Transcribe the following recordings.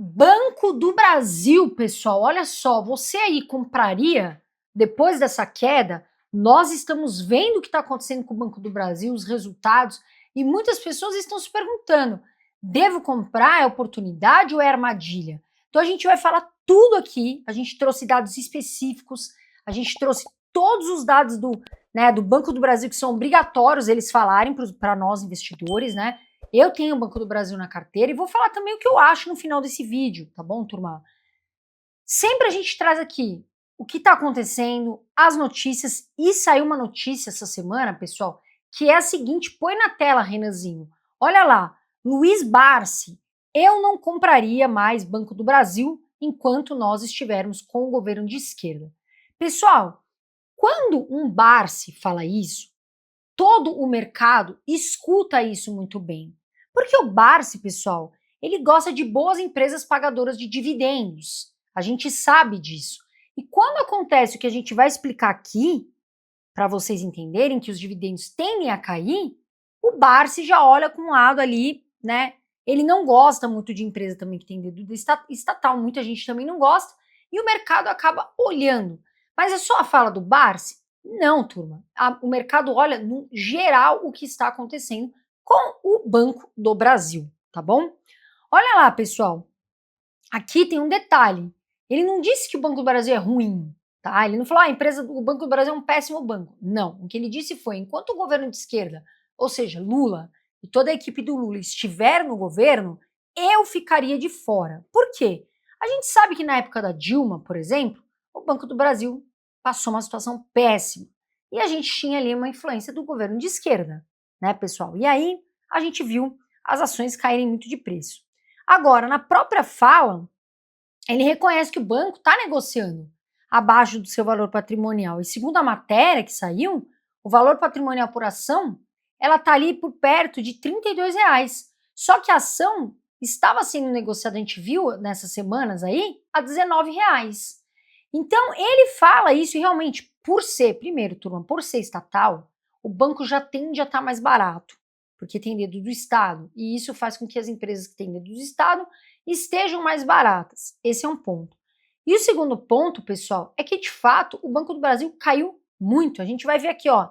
Banco do Brasil, pessoal, olha só, você aí compraria depois dessa queda? Nós estamos vendo o que está acontecendo com o Banco do Brasil, os resultados, e muitas pessoas estão se perguntando: devo comprar? É oportunidade ou é armadilha? Então a gente vai falar tudo aqui. A gente trouxe dados específicos, a gente trouxe todos os dados do Banco do Brasil que são obrigatórios eles falarem para nós investidores, né? Eu tenho o Banco do Brasil na carteira e vou falar também o que eu acho no final desse vídeo, tá bom, turma? Sempre a gente traz aqui o que está acontecendo, as notícias, e saiu uma notícia essa semana, pessoal, que é a seguinte, põe na tela, Renanzinho. Olha lá, Luiz Barsi, eu não compraria mais Banco do Brasil enquanto nós estivermos com o governo de esquerda. Pessoal, quando um Barsi fala isso, todo o mercado escuta isso muito bem. Porque o Barsi, pessoal, ele gosta de boas empresas pagadoras de dividendos. A gente sabe disso. E quando acontece o que a gente vai explicar aqui, para vocês entenderem que os dividendos tendem a cair, o Barsi já olha com um lado ali, né? Ele não gosta muito de empresa também que tem dedo estatal, muita gente também não gosta, e o mercado acaba olhando. Mas é só a fala do Barsi? Não, turma. O mercado olha no geral o que está acontecendo com o Banco do Brasil, tá bom? Olha lá, pessoal. Aqui tem um detalhe. Ele não disse que o Banco do Brasil é ruim, tá? Ele não falou, o Banco do Brasil é um péssimo banco. Não. O que ele disse foi, enquanto o governo de esquerda, ou seja, Lula e toda a equipe do Lula estiver no governo, eu ficaria de fora. Por quê? A gente sabe que na época da Dilma, por exemplo, o Banco do Brasil passou uma situação péssima. E a gente tinha ali uma influência do governo de esquerda, né, pessoal? E aí a gente viu as ações caírem muito de preço. Agora, na própria fala, ele reconhece que o banco está negociando abaixo do seu valor patrimonial. E segundo a matéria que saiu, o valor patrimonial por ação, ela está ali por perto de R$ 32. Só que a ação estava sendo negociada, a gente viu nessas semanas aí, a R$ 19. Então, ele fala isso e realmente, por ser, primeiro, turma, por ser estatal, o banco já tende a estar mais barato, porque tem dedo do Estado. E isso faz com que as empresas que têm dedo do Estado estejam mais baratas. Esse é um ponto. E o segundo ponto, pessoal, é que, de fato, o Banco do Brasil caiu muito. A gente vai ver aqui, ó,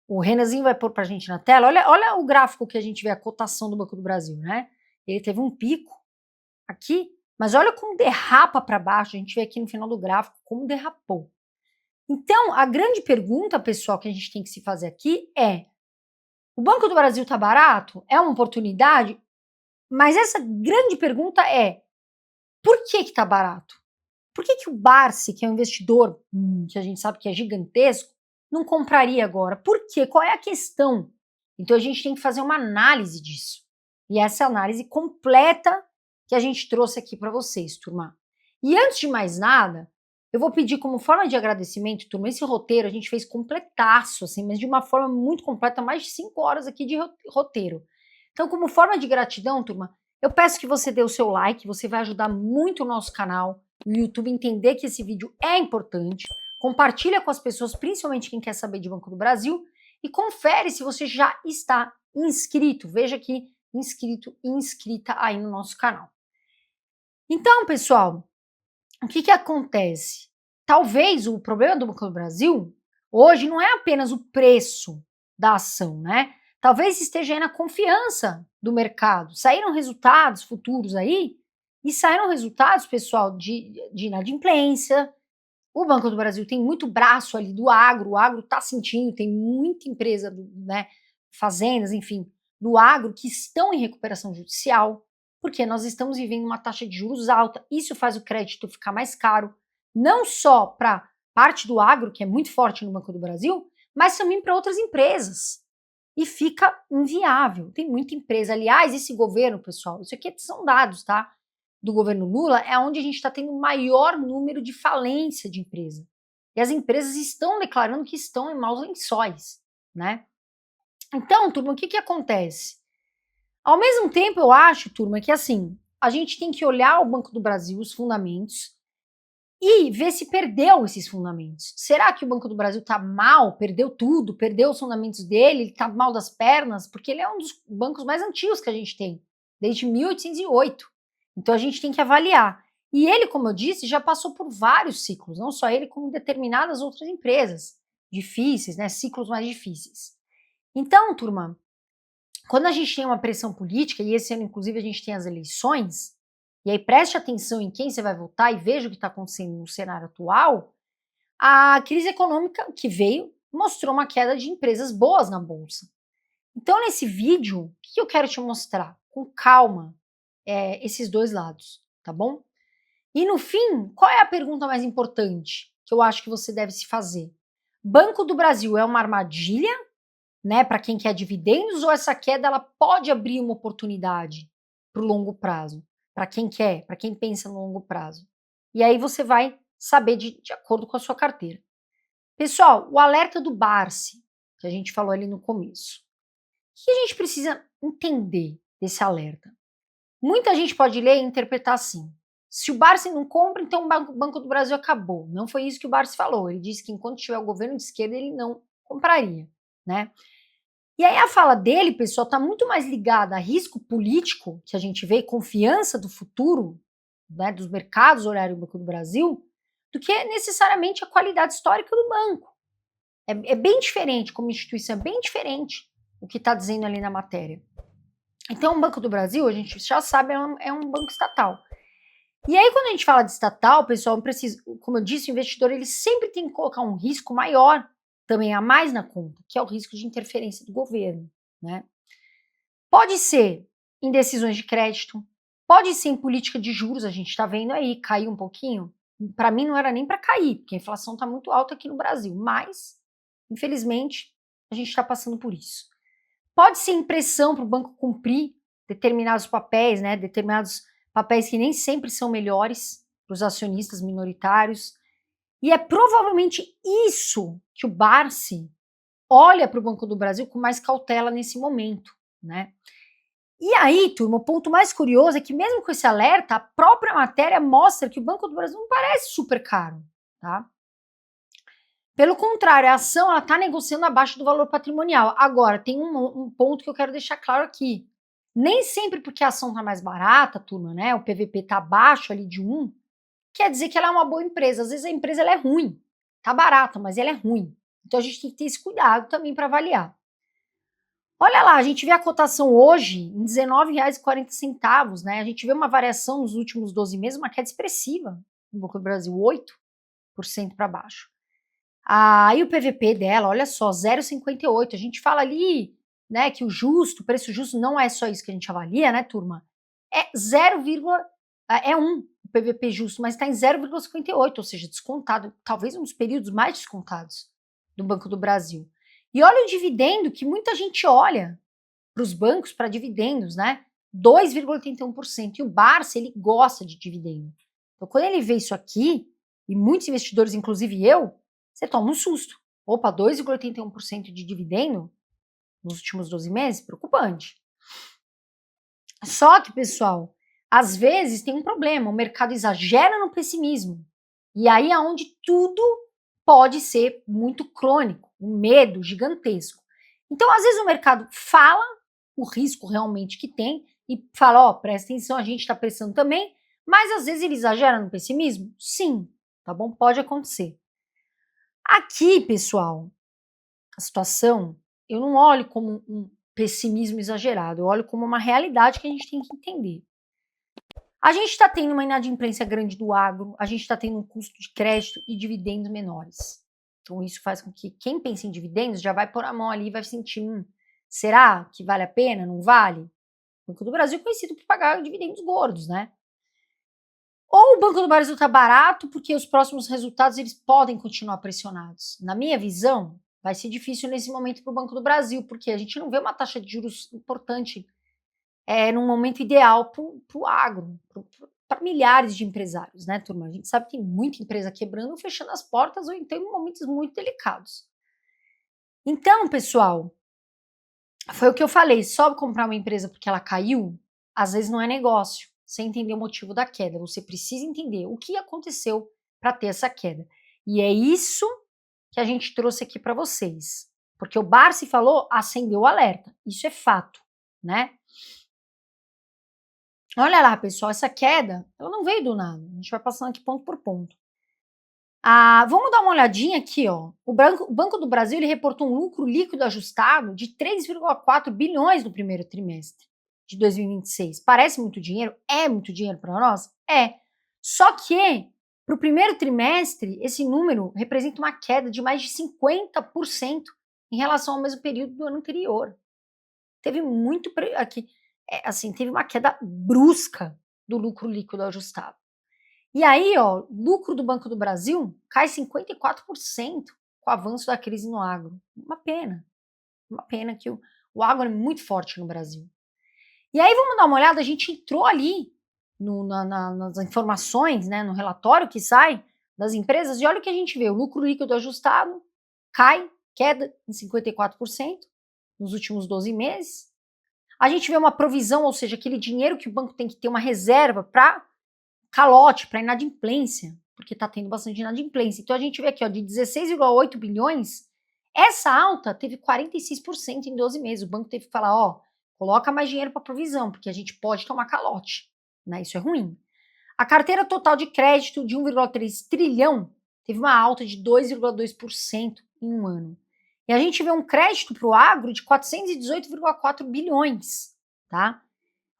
o Renanzinho vai pôr pra gente na tela. Olha o gráfico que a gente vê, a cotação do Banco do Brasil, né? Ele teve um pico aqui, mas olha como derrapa para baixo. A gente vê aqui no final do gráfico como derrapou. Então, a grande pergunta, pessoal, que a gente tem que se fazer aqui é: o Banco do Brasil está barato? É uma oportunidade? Mas essa grande pergunta é: por que está barato? Por que o Barsi, que é um investidor que a gente sabe que é gigantesco, não compraria agora? Por quê? Qual é a questão? Então a gente tem que fazer uma análise disso. E essa é a análise completa que a gente trouxe aqui para vocês, turma. E antes de mais nada, eu vou pedir como forma de agradecimento, turma, esse roteiro a gente fez completaço, assim, mas de uma forma muito completa, mais de 5 horas aqui de roteiro. Então, como forma de gratidão, turma, eu peço que você dê o seu like, você vai ajudar muito o nosso canal, o YouTube entender que esse vídeo é importante, compartilha com as pessoas, principalmente quem quer saber de Banco do Brasil, e confere se você já está inscrito. Veja aqui, inscrito e inscrita aí no nosso canal. Então, pessoal, o que acontece? Talvez o problema do Banco do Brasil hoje não é apenas o preço da ação, né? Talvez esteja aí na confiança do mercado. Saíram resultados futuros aí, e saíram resultados, pessoal, de inadimplência. O Banco do Brasil tem muito braço ali do agro, o agro está sentindo, tem muita empresa, né, fazendas, enfim, do agro que estão em recuperação judicial, porque nós estamos vivendo uma taxa de juros alta. Isso faz o crédito ficar mais caro, não só para parte do agro, que é muito forte no Banco do Brasil, mas também para outras empresas. E fica inviável. Tem muita empresa. Aliás, esse governo, pessoal, isso aqui são dados, tá? Do governo Lula, é onde a gente está tendo o maior número de falência de empresa. E as empresas estão declarando que estão em maus lençóis, né? Então, turma, o que acontece? Ao mesmo tempo, eu acho, turma, que assim, a gente tem que olhar o Banco do Brasil, os fundamentos, e ver se perdeu esses fundamentos. Será que o Banco do Brasil está mal, perdeu tudo, perdeu os fundamentos dele, ele está mal das pernas? Porque ele é um dos bancos mais antigos que a gente tem, desde 1808. Então a gente tem que avaliar. E ele, como eu disse, já passou por vários ciclos, não só ele, como determinadas outras empresas difíceis, né? Ciclos mais difíceis. Então, turma, quando a gente tem uma pressão política, e esse ano, inclusive, a gente tem as eleições, e aí preste atenção em quem você vai votar e veja o que está acontecendo no cenário atual, a crise econômica que veio mostrou uma queda de empresas boas na Bolsa. Então, nesse vídeo, o que eu quero te mostrar? Com calma, esses dois lados, tá bom? E no fim, qual é a pergunta mais importante que eu acho que você deve se fazer? Banco do Brasil é uma armadilha, né, para quem quer dividendos, ou essa queda ela pode abrir uma oportunidade para o longo prazo, para quem quer, para quem pensa no longo prazo? E aí você vai saber de acordo com a sua carteira. Pessoal, o alerta do Barsi, que a gente falou ali no começo. O que a gente precisa entender desse alerta? Muita gente pode ler e interpretar assim. Se o Barsi não compra, então o Banco do Brasil acabou. Não foi isso que o Barsi falou. Ele disse que enquanto tiver o governo de esquerda, ele não compraria, né? E aí a fala dele, pessoal, está muito mais ligada a risco político, que a gente vê, confiança do futuro, né, dos mercados olharem o Banco do Brasil, do que necessariamente a qualidade histórica do banco. É bem diferente, como instituição, é bem diferente o que está dizendo ali na matéria. Então, o Banco do Brasil, a gente já sabe, é um banco estatal. E aí, quando a gente fala de estatal, pessoal, como eu disse, o investidor ele sempre tem que colocar um risco maior, também a mais na conta, que é o risco de interferência do governo, né? Pode ser em decisões de crédito, pode ser em política de juros, a gente está vendo aí, caiu um pouquinho. Para mim não era nem para cair, porque a inflação está muito alta aqui no Brasil, mas, infelizmente, a gente está passando por isso. Pode ser impressão para o banco cumprir determinados papéis, né? Determinados papéis que nem sempre são melhores para os acionistas minoritários. E é provavelmente isso que o Barsi olha para o Banco do Brasil com mais cautela nesse momento, né? E aí, turma, o ponto mais curioso é que mesmo com esse alerta, a própria matéria mostra que o Banco do Brasil não parece super caro, tá? Pelo contrário, a ação está negociando abaixo do valor patrimonial. Agora, tem um ponto que eu quero deixar claro aqui. Nem sempre porque a ação está mais barata, turma, né? O PVP está abaixo ali de 1, quer dizer que ela é uma boa empresa. Às vezes a empresa ela é ruim. Está barata, mas ela é ruim. Então a gente tem que ter esse cuidado também para avaliar. Olha lá, a gente vê a cotação hoje em R$19,40, né? A gente vê uma variação nos últimos 12 meses, uma queda expressiva no Banco do Brasil, 8% para baixo. Aí o PVP dela, olha só, 0,58. A gente fala ali, né, que o preço justo não é só isso que a gente avalia, né, turma? É 1 o PVP justo, mas está em 0,58, ou seja, descontado, talvez um dos períodos mais descontados do Banco do Brasil. E olha o dividendo que muita gente olha para os bancos para dividendos, né? 2,81%. E o Barça, ele gosta de dividendo. Então, quando ele vê isso aqui, e muitos investidores, inclusive eu, você toma um susto. Opa, 2,81% de dividendo nos últimos 12 meses? Preocupante. Só que, pessoal, às vezes tem um problema, o mercado exagera no pessimismo. E aí é onde tudo pode ser muito crônico, um medo gigantesco. Então, às vezes o mercado fala o risco realmente que tem e fala, ó, presta atenção, a gente está pensando também, mas às vezes ele exagera no pessimismo? Sim, tá bom? Pode acontecer. Aqui, pessoal, a situação, eu não olho como um pessimismo exagerado, eu olho como uma realidade que a gente tem que entender. A gente está tendo uma inadimplência grande do agro, a gente está tendo um custo de crédito e dividendos menores. Então, isso faz com que quem pensa em dividendos já vai pôr a mão ali e vai sentir, será que vale a pena? Não vale? O Banco do Brasil é conhecido por pagar dividendos gordos, né? Ou o Banco do Brasil está barato porque os próximos resultados eles podem continuar pressionados. Na minha visão, vai ser difícil nesse momento para o Banco do Brasil, porque a gente não vê uma taxa de juros importante num momento ideal para o agro, para milhares de empresários, né, turma? A gente sabe que tem muita empresa quebrando ou fechando as portas, ou então em momentos muito delicados. Então, pessoal, foi o que eu falei, só comprar uma empresa porque ela caiu, às vezes não é negócio, sem entender o motivo da queda. Você precisa entender o que aconteceu para ter essa queda. E é isso que a gente trouxe aqui para vocês. Porque o Barsi falou, acendeu o alerta. Isso é fato, né? Olha lá, pessoal, essa queda, ela não veio do nada. A gente vai passando aqui ponto por ponto. Vamos dar uma olhadinha aqui, ó. O Banco do Brasil ele reportou um lucro líquido ajustado de 3,4 bilhões no primeiro trimestre de 2026. Parece muito dinheiro? É muito dinheiro para nós? É. Só que, para o primeiro trimestre, esse número representa uma queda de mais de 50% em relação ao mesmo período do ano anterior. Teve muito aqui, assim, teve uma queda brusca do lucro líquido ajustado. E aí, ó, lucro do Banco do Brasil cai 54% com o avanço da crise no agro. Uma pena que o agro é muito forte no Brasil. E aí, vamos dar uma olhada, a gente entrou ali nas informações, né, no relatório que sai das empresas, e olha o que a gente vê, o lucro líquido ajustado cai, queda em 54% nos últimos 12 meses. A gente vê uma provisão, ou seja, aquele dinheiro que o banco tem que ter uma reserva para calote, para inadimplência, porque está tendo bastante inadimplência. Então a gente vê aqui, ó, de 16,8 bilhões, essa alta teve 46% em 12 meses. O banco teve que falar, ó, coloca mais dinheiro para provisão, porque a gente pode tomar calote, né? Isso é ruim. A carteira total de crédito de 1,3 trilhão teve uma alta de 2,2% em um ano. E a gente vê um crédito para o agro de 418,4 bilhões, tá?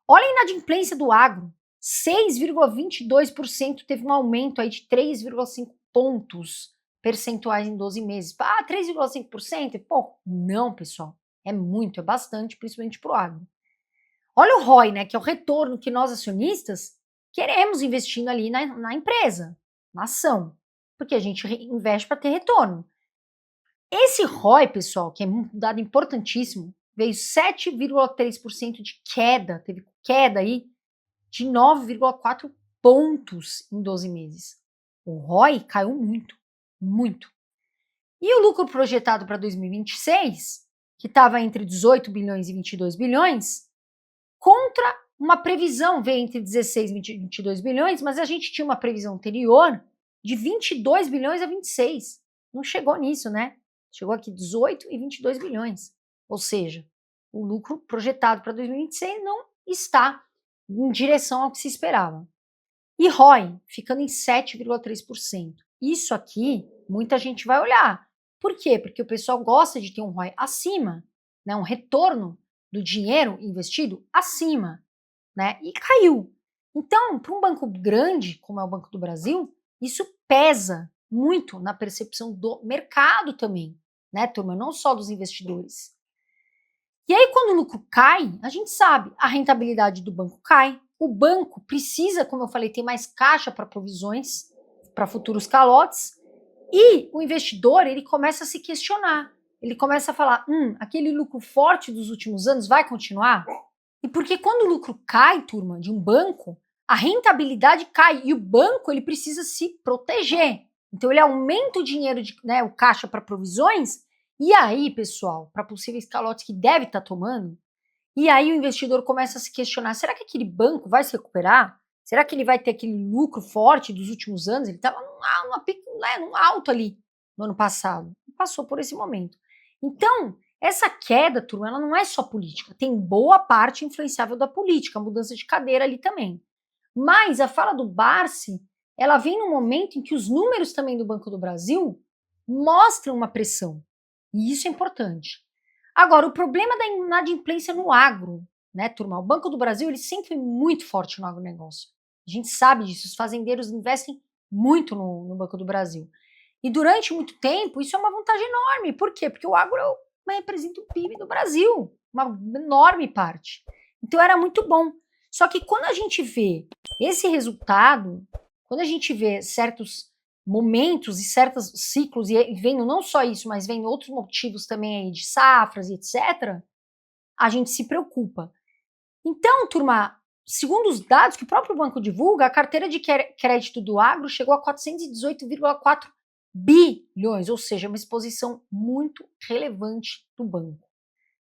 Olha a inadimplência do agro, 6,22% teve um aumento aí de 3,5 pontos percentuais em 12 meses. 3,5%? Pô, não, pessoal, é muito, é bastante, principalmente para o agro. Olha o ROI, né, que é o retorno que nós acionistas queremos investindo ali na empresa, na ação, porque a gente investe para ter retorno. Esse ROI, pessoal, que é um dado importantíssimo, veio 7,3% de queda, teve queda aí de 9,4 pontos em 12 meses. O ROI caiu muito, muito. E o lucro projetado para 2026, que estava entre 18 bilhões e 22 bilhões, contra uma previsão, veio entre 16 e 22 bilhões, mas a gente tinha uma previsão anterior de 22 bilhões a 26. Não chegou nisso, né? Chegou aqui 18 e 22 bilhões. Ou seja, o lucro projetado para 2026 não está em direção ao que se esperava. E ROI ficando em 7,3%. Isso aqui, muita gente vai olhar. Por quê? Porque o pessoal gosta de ter um ROI acima, né, um retorno do dinheiro investido acima, né? E caiu. Então, para um banco grande, como é o Banco do Brasil, isso pesa muito na percepção do mercado também, né, turma? Não só dos investidores. E aí, quando o lucro cai, a gente sabe, a rentabilidade do banco cai, o banco precisa, como eu falei, ter mais caixa para provisões, para futuros calotes, e o investidor, ele começa a se questionar, ele começa a falar, aquele lucro forte dos últimos anos vai continuar? E porque quando o lucro cai, turma, de um banco, a rentabilidade cai, e o banco, ele precisa se proteger. Então, ele aumenta o dinheiro, né, o caixa para provisões, e aí, pessoal, para possíveis calotes que deve estar tomando, e aí o investidor começa a se questionar, será que aquele banco vai se recuperar? Será que ele vai ter aquele lucro forte dos últimos anos? Ele estava num alto ali no ano passado, passou por esse momento. Então, essa queda, turma, ela não é só política, tem boa parte influenciável da política, a mudança de cadeira ali também. Mas a fala do Barsi, ela vem num momento em que os números também do Banco do Brasil mostram uma pressão. E isso é importante. Agora, o problema da inadimplência no agro, né, turma? O Banco do Brasil ele sempre foi muito forte no agronegócio. A gente sabe disso, os fazendeiros investem muito no Banco do Brasil. E durante muito tempo, isso é uma vantagem enorme. Por quê? Porque o agro representa o PIB do Brasil, uma enorme parte. Então era muito bom. Só que quando a gente vê esse resultado, quando a gente vê certos momentos e certos ciclos, e vendo não só isso, mas vendo outros motivos também aí de safras e etc., a gente se preocupa. Então, turma, segundo os dados que o próprio banco divulga, a carteira de crédito do agro chegou a 418,4 bilhões, ou seja, uma exposição muito relevante do banco,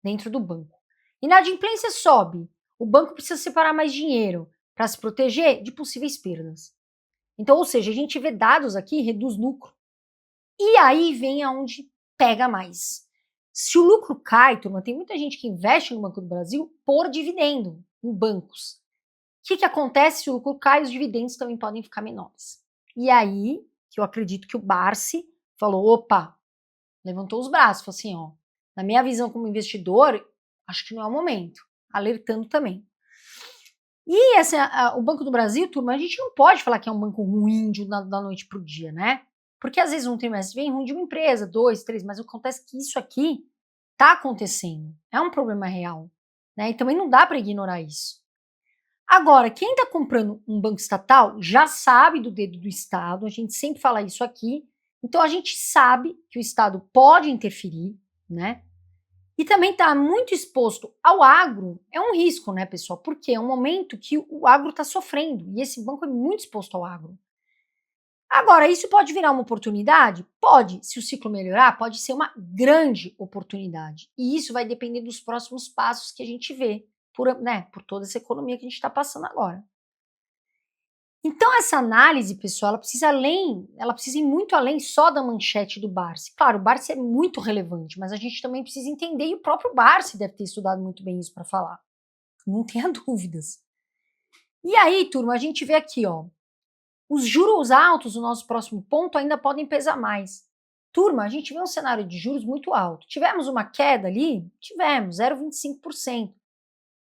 dentro do banco. Inadimplência sobe, o banco precisa separar mais dinheiro para se proteger de possíveis perdas. Então, ou seja, a gente vê dados aqui, reduz lucro. E aí vem aonde pega mais. Se o lucro cai, turma, tem muita gente que investe no Banco do Brasil por dividendo, em bancos. que acontece se o lucro cai? Os dividendos também podem ficar menores. E aí, que eu acredito que o Barsi falou, opa, levantou os braços, falou assim, ó, na minha visão como investidor, acho que não é o momento, alertando também. E o Banco do Brasil, turma, a gente não pode falar que é um banco ruim da noite para o dia, né? Porque às vezes um trimestre vem ruim de uma empresa, 2, 3, mas acontece que isso aqui está acontecendo, é um problema real, né? E também não dá para ignorar isso. Agora, quem está comprando um banco estatal já sabe do dedo do Estado, a gente sempre fala isso aqui, então a gente sabe que o Estado pode interferir, né? E também está muito exposto ao agro, é um risco, né, pessoal? Porque é um momento que o agro está sofrendo e esse banco é muito exposto ao agro. Agora, isso pode virar uma oportunidade? Pode. Se o ciclo melhorar, pode ser uma grande oportunidade. E isso vai depender dos próximos passos que a gente vê, por toda essa economia que a gente está passando agora. Então, essa análise, pessoal, ela precisa ir muito além só da manchete do Barsi. Claro, o Barsi é muito relevante, mas a gente também precisa entender, e o próprio Barsi deve ter estudado muito bem isso para falar. Não tenha dúvidas. E aí, turma, a gente vê aqui, ó, os juros altos, o nosso próximo ponto, ainda podem pesar mais. Turma, a gente vê um cenário de juros muito alto. Tivemos uma queda ali? Tivemos, 0,25%.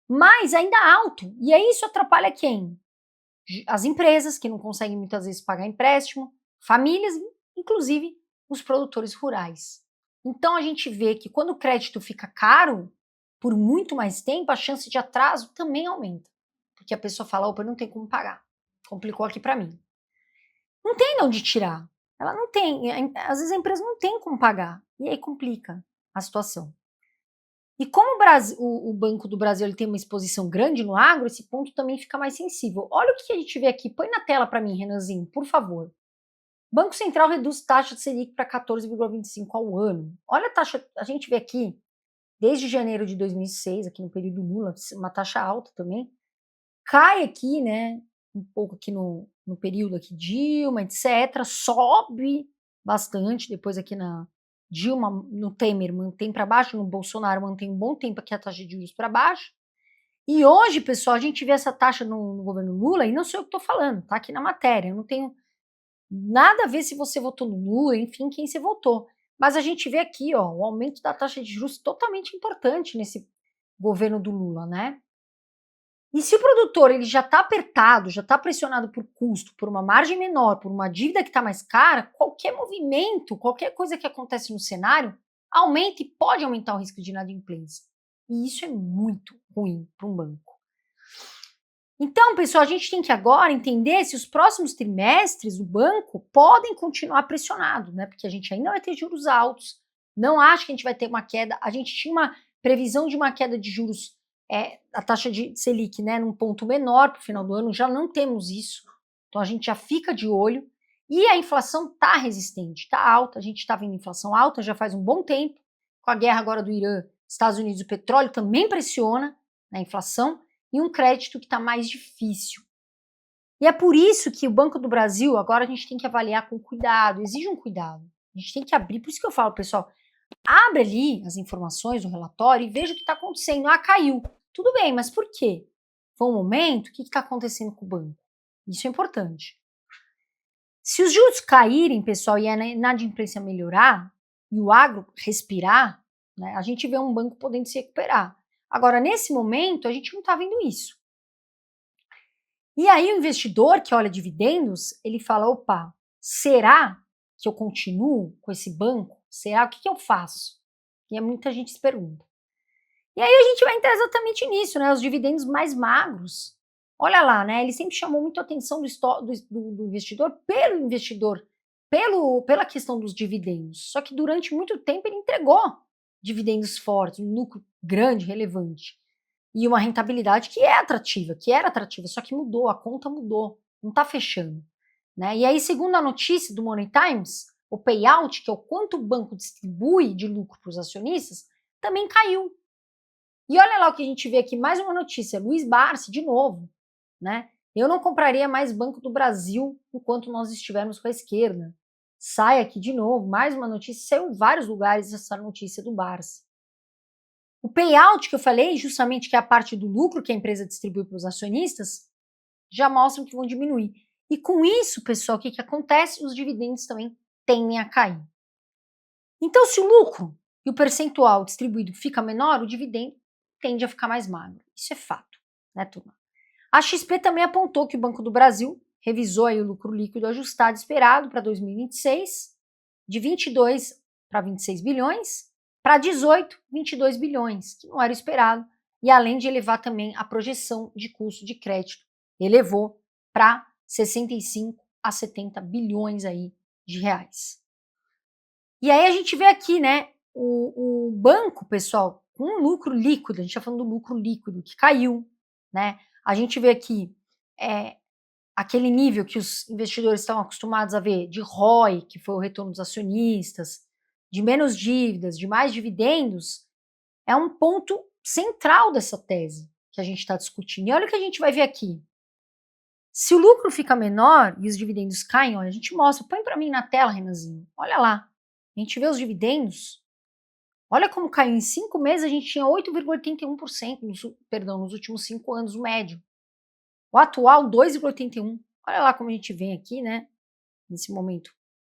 Mas ainda alto. E aí isso atrapalha quem? As empresas, que não conseguem muitas vezes pagar empréstimo, famílias, inclusive os produtores rurais. Então a gente vê que quando o crédito fica caro, por muito mais tempo, a chance de atraso também aumenta. Porque a pessoa fala, opa, não tem como pagar. Complicou aqui para mim. Não tem de onde tirar. Ela não tem. Às vezes a empresa não tem como pagar. E aí complica a situação. E como o Banco do Brasil ele tem uma exposição grande no agro, esse ponto também fica mais sensível. Olha o que a gente vê aqui. Põe na tela para mim, Renanzinho, por favor. Banco Central reduz taxa de Selic para 14,25 ao ano. Olha a taxa, a gente vê aqui, desde janeiro de 2006, aqui no período Lula, uma taxa alta também. Cai aqui, né, um pouco aqui no período aqui Dilma, etc. Sobe bastante, depois aqui na Dilma, no Temer, mantém para baixo, no Bolsonaro mantém um bom tempo aqui a taxa de juros para baixo. E hoje, pessoal, a gente vê essa taxa no governo Lula, e não sou eu que estou falando, tá aqui na matéria, eu não tenho nada a ver se você votou no Lula, enfim, quem você votou. Mas a gente vê aqui, ó, o aumento da taxa de juros totalmente importante nesse governo do Lula, né? E se o produtor ele já está apertado, já está pressionado por custo, por uma margem menor, por uma dívida que está mais cara, qualquer movimento, qualquer coisa que acontece no cenário, aumenta e pode aumentar o risco de inadimplência. E isso é muito ruim para um banco. Então, pessoal, a gente tem que agora entender se os próximos trimestres o banco podem continuar pressionado, né? Porque a gente ainda vai ter juros altos. Não acho que a gente vai ter uma queda. A gente tinha uma previsão de uma queda de juros, a taxa de Selic, né, num ponto menor para o final do ano. Já não temos isso. Então a gente já fica de olho. E a inflação está resistente, está alta. A gente está vendo inflação alta já faz um bom tempo. Com a guerra agora do Irã, Estados Unidos, o petróleo também pressiona a inflação. E um crédito que está mais difícil. E é por isso que o Banco do Brasil, agora a gente tem que avaliar com cuidado, exige um cuidado. A gente tem que abrir, por isso que eu falo, pessoal, abre ali as informações do relatório e veja o que está acontecendo. Ah, caiu. Tudo bem, mas por quê? Foi um momento, o que está acontecendo com o banco? Isso é importante. Se os juros caírem, pessoal, e a inadimplência melhorar, e o agro respirar, né, a gente vê um banco podendo se recuperar. Agora, nesse momento, a gente não está vendo isso. E aí o investidor que olha dividendos, ele fala, opa, será que eu continuo com esse banco? Será? O que eu faço? E muita gente se pergunta. E aí a gente vai entrar exatamente nisso, né? Os dividendos mais magros. Olha lá, né? Ele sempre chamou muito a atenção do investidor, pela questão dos dividendos. Só que durante muito tempo ele entregou dividendos fortes, um lucro grande, relevante. E uma rentabilidade que era atrativa, só que mudou, a conta mudou, não está fechando. Né? E aí, segundo a notícia do Money Times, o payout, que é o quanto o banco distribui de lucro para os acionistas, também caiu. E olha lá o que a gente vê aqui, mais uma notícia, Luiz Barsi, de novo. Né? Eu não compraria mais Banco do Brasil enquanto nós estivermos com a esquerda. Sai aqui de novo, mais uma notícia, saiu em vários lugares essa notícia do Barsi. O payout que eu falei, justamente que é a parte do lucro que a empresa distribui para os acionistas, já mostram que vão diminuir. E com isso, pessoal, o que acontece? Os dividendos também tendem a cair. Então, se o lucro e o percentual distribuído fica menor, o dividendo tende a ficar mais magro. Isso é fato, né, turma? A XP também apontou que o Banco do Brasil revisou aí o lucro líquido ajustado esperado para 2026 de 22 para 26 bilhões, para 18, 22 bilhões, que não era esperado, e além de elevar também a projeção de custo de crédito, elevou para 65 a 70 bilhões aí de reais. E aí a gente vê aqui, né, o banco, pessoal, com lucro líquido, a gente está falando do lucro líquido que caiu, né? A gente vê aqui aquele nível que os investidores estão acostumados a ver de ROI, que foi o retorno dos acionistas, de menos dívidas, de mais dividendos, é um ponto central dessa tese que a gente está discutindo. E olha o que a gente vai ver aqui. Se o lucro fica menor e os dividendos caem, olha, a gente mostra, põe para mim na tela, Renanzinho, olha lá. A gente vê os dividendos, olha como caiu. Em 5 meses a gente tinha 8,81%, nos últimos 5 anos, o médio. O atual, 2,81%. Olha lá como a gente vem aqui, né? Nesse momento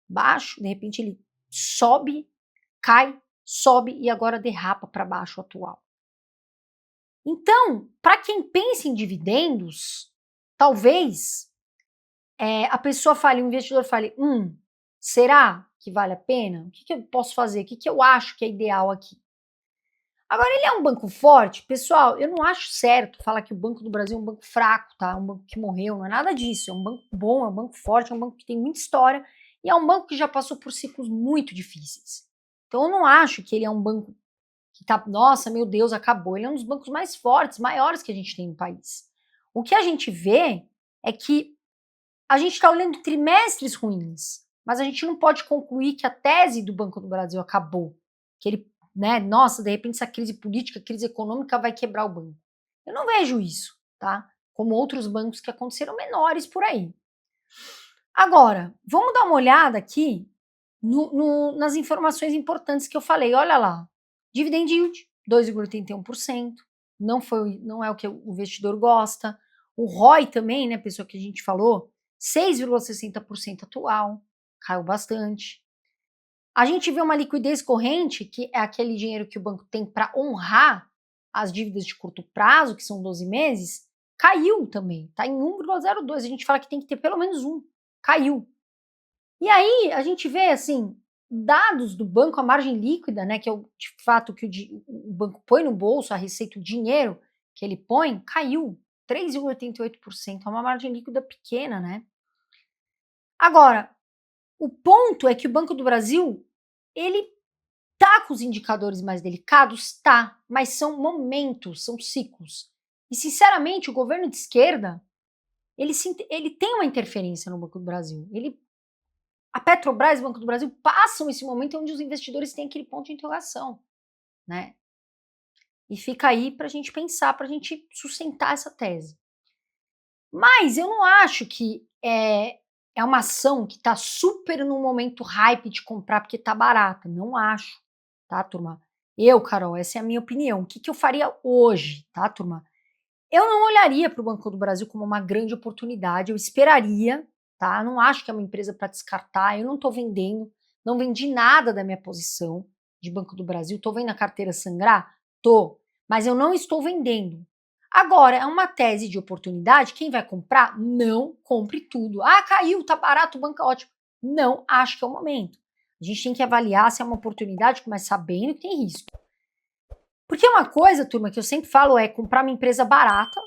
baixo, de repente ele sobe, cai, sobe e agora derrapa para baixo o atual. Então, para quem pensa em dividendos, talvez a pessoa fale, o investidor fale, será que vale a pena? O que eu posso fazer? O que eu acho que é ideal aqui? Agora, ele é um banco forte? Pessoal, eu não acho certo falar que o Banco do Brasil é um banco fraco, tá? É um banco que morreu, não é nada disso. É um banco bom, é um banco forte, é um banco que tem muita história e é um banco que já passou por ciclos muito difíceis. Então, eu não acho que ele é um banco que tá, nossa, meu Deus, acabou. Ele é um dos bancos mais fortes, maiores que a gente tem no país. O que a gente vê é que a gente está olhando trimestres ruins, mas a gente não pode concluir que a tese do Banco do Brasil acabou, que ele, né, nossa, de repente essa crise política, crise econômica vai quebrar o banco. Eu não vejo isso, tá? Como outros bancos que aconteceram menores por aí. Agora, vamos dar uma olhada aqui nas informações importantes que eu falei. Olha lá, dividend yield, 2,81%, não é o que o investidor gosta. O ROI também, né, pessoal, que a gente falou, 6,60% atual, caiu bastante. A gente vê uma liquidez corrente, que é aquele dinheiro que o banco tem para honrar as dívidas de curto prazo, que são 12 meses, caiu também, está em 1,02. A gente fala que tem que ter pelo menos caiu. E aí a gente vê, assim, dados do banco, a margem líquida, né, que é de fato que o banco põe no bolso, a receita, o dinheiro que ele põe, caiu 3,88%, é uma margem líquida pequena, né? Agora, o ponto é que o Banco do Brasil, ele tá com os indicadores mais delicados? Tá, mas são momentos, são ciclos. E, sinceramente, o governo de esquerda, ele tem uma interferência no Banco do Brasil. A Petrobras e o Banco do Brasil passam esse momento onde os investidores têm aquele ponto de interrogação, né? E fica aí para a gente pensar, para a gente sustentar essa tese. Mas eu não acho que é uma ação que está super no momento hype de comprar porque está barata. Não acho, tá, turma? Carol, essa é a minha opinião. O que eu faria hoje, tá, turma? Eu não olharia para o Banco do Brasil como uma grande oportunidade, eu esperaria, tá? Não acho que é uma empresa para descartar, eu não estou vendendo, não vendi nada da minha posição de Banco do Brasil. Estou vendo a carteira sangrar? Tô, mas eu não estou vendendo. Agora, é uma tese de oportunidade, quem vai comprar, não compre tudo. Ah, caiu, tá barato, o banco é ótimo. Não acho que é o momento. A gente tem que avaliar se é uma oportunidade, mas sabendo que tem risco. Porque uma coisa, turma, que eu sempre falo é comprar uma empresa barata,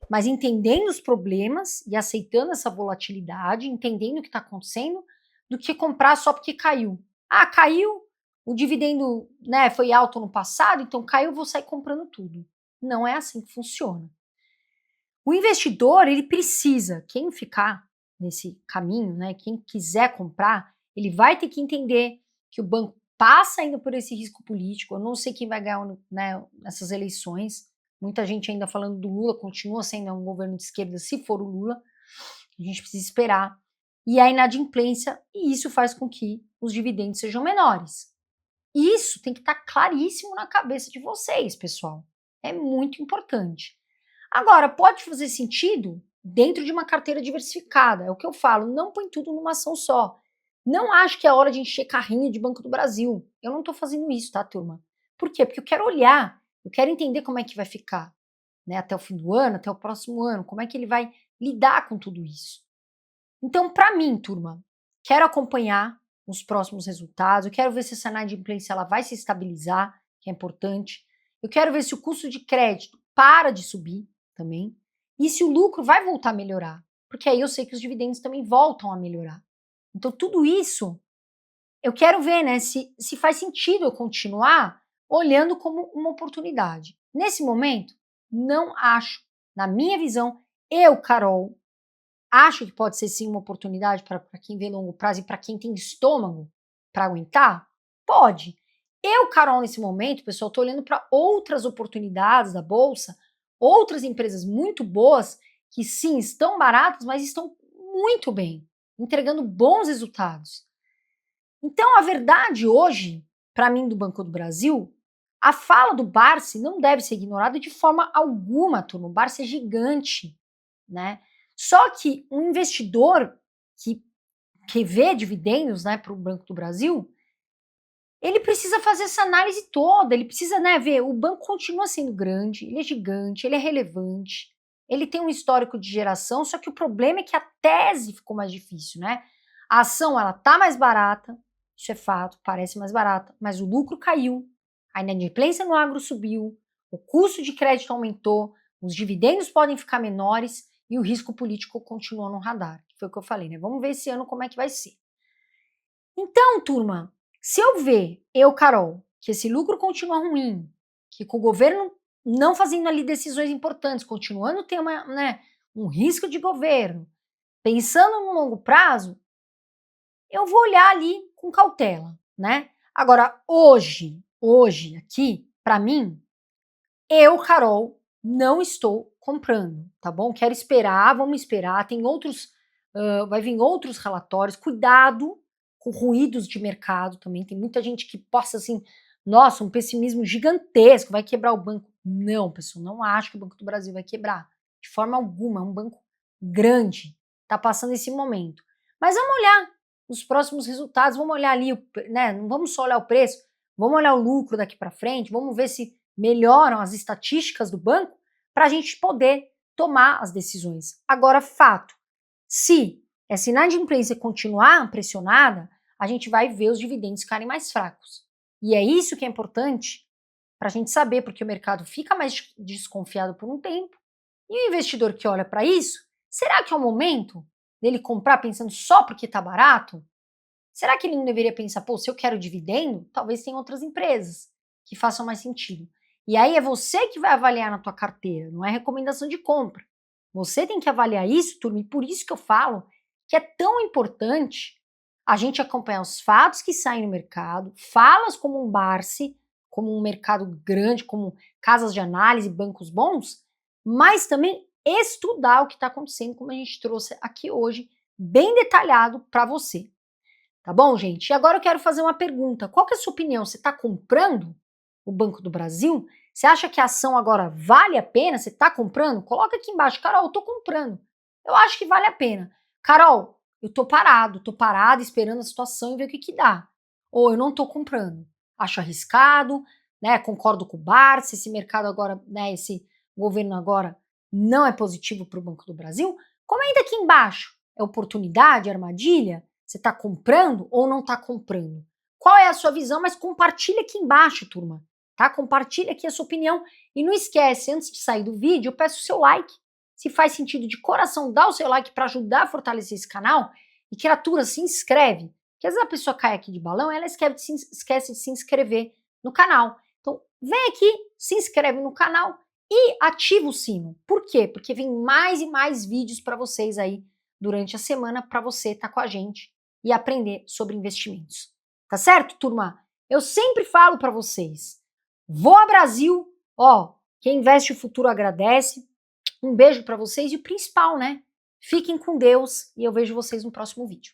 mas entendendo os problemas e aceitando essa volatilidade, entendendo o que está acontecendo, do que comprar só porque caiu. Ah, caiu, o dividendo, né, foi alto no passado, então caiu, vou sair comprando tudo. Não é assim que funciona. O investidor, ele precisa, quem ficar nesse caminho, né, quem quiser comprar, ele vai ter que entender que o banco passa ainda por esse risco político. Eu não sei quem vai ganhar, né, nessas eleições. Muita gente ainda falando do Lula, continua sendo um governo de esquerda se for o Lula. A gente precisa esperar. E a inadimplência, e isso faz com que os dividendos sejam menores. Isso tem que estar claríssimo na cabeça de vocês, pessoal. É muito importante. Agora, pode fazer sentido dentro de uma carteira diversificada. É o que eu falo, não põe tudo numa ação só. Não acho que é hora de encher carrinho de Banco do Brasil. Eu não estou fazendo isso, tá, turma? Por quê? Porque eu quero olhar, eu quero entender como é que vai ficar, né, até o fim do ano, até o próximo ano, como é que ele vai lidar com tudo isso. Então, para mim, turma, quero acompanhar os próximos resultados, eu quero ver se essa inadimplência ela vai se estabilizar, que é importante. Eu quero ver se o custo de crédito para de subir também, e se o lucro vai voltar a melhorar, porque aí eu sei que os dividendos também voltam a melhorar. Então, tudo isso eu quero ver, né, se faz sentido eu continuar olhando como uma oportunidade. Nesse momento, não acho, na minha visão, eu, Carol, acho que pode ser sim uma oportunidade para quem vê longo prazo e para quem tem estômago para aguentar? Pode. Eu, Carol, nesse momento, pessoal, estou olhando para outras oportunidades da Bolsa, outras empresas muito boas, que sim, estão baratas, mas estão muito bem, entregando bons resultados. Então, a verdade hoje, para mim, do Banco do Brasil, a fala do Barsi não deve ser ignorada de forma alguma, turma. O Barsi é gigante, né? Só que um investidor que vê dividendos, né, para o Banco do Brasil, ele precisa fazer essa análise toda, ele precisa, né, ver, o banco continua sendo grande, ele é gigante, ele é relevante, ele tem um histórico de geração, só que o problema é que a tese ficou mais difícil, né? A ação, ela tá mais barata, isso é fato, parece mais barata, mas o lucro caiu, a inadimplência no agro subiu, o custo de crédito aumentou, os dividendos podem ficar menores e o risco político continua no radar, que foi o que eu falei, né? Vamos ver esse ano como é que vai ser. Então, turma, se eu ver, eu, Carol, que esse lucro continua ruim, que com o governo não fazendo ali decisões importantes, continuando a ter um risco de governo, pensando no longo prazo, eu vou olhar ali com cautela, né? Agora, hoje aqui, para mim, eu, Carol, não estou comprando, tá bom? Quero esperar, vamos esperar, tem outros, vai vir outros relatórios, cuidado com ruídos de mercado também, tem muita gente que possa assim, nossa, um pessimismo gigantesco, vai quebrar o banco. Não, pessoal, não acho que o Banco do Brasil vai quebrar, de forma alguma, é um banco grande, tá passando esse momento. Mas vamos olhar os próximos resultados, vamos olhar ali, né, não vamos só olhar o preço, vamos olhar o lucro daqui para frente, vamos ver se melhoram as estatísticas do banco para a gente poder tomar as decisões. Agora, fato, se essa inadimplência continuar pressionada, a gente vai ver os dividendos ficarem mais fracos. E é isso que é importante para a gente saber, porque o mercado fica mais desconfiado por um tempo, e o investidor que olha para isso, será que é o momento dele comprar pensando só porque está barato? Será que ele não deveria pensar, pô, se eu quero dividendo, talvez tenha outras empresas que façam mais sentido. E aí é você que vai avaliar na tua carteira, não é recomendação de compra. Você tem que avaliar isso, turma, e por isso que eu falo que é tão importante a gente acompanhar os fatos que saem no mercado, falas como um Barsi, como um mercado grande, como casas de análise, bancos bons, mas também estudar o que está acontecendo, como a gente trouxe aqui hoje, bem detalhado para você. Tá bom, gente? E agora eu quero fazer uma pergunta. Qual que é a sua opinião? Você está comprando o Banco do Brasil? Você acha que a ação agora vale a pena? Você está comprando? Coloca aqui embaixo. Carol, eu estou comprando. Eu acho que vale a pena. Carol, eu estou parado esperando a situação e ver o que que dá. Ou eu não estou comprando. Acho arriscado, né? Concordo com o Barsi, esse mercado agora, né? Esse governo agora não é positivo para o Banco do Brasil. Comenta aqui embaixo. É oportunidade, armadilha? Você está comprando ou não está comprando? Qual é a sua visão? Mas compartilha aqui embaixo, turma. Tá? Compartilha aqui a sua opinião. E não esquece, antes de sair do vídeo, eu peço o seu like. Se faz sentido de coração, dá o seu like para ajudar a fortalecer esse canal. E criatura, se inscreve. Porque às vezes a pessoa cai aqui de balão, ela esquece de se inscrever no canal. Então, vem aqui, se inscreve no canal e ativa o sino. Por quê? Porque vem mais e mais vídeos para vocês aí durante a semana para você estar com a gente e aprender sobre investimentos. Tá certo, turma? Eu sempre falo para vocês, voa Brasil, ó, quem investe o futuro agradece. Um beijo para vocês e o principal, né? Fiquem com Deus e eu vejo vocês no próximo vídeo.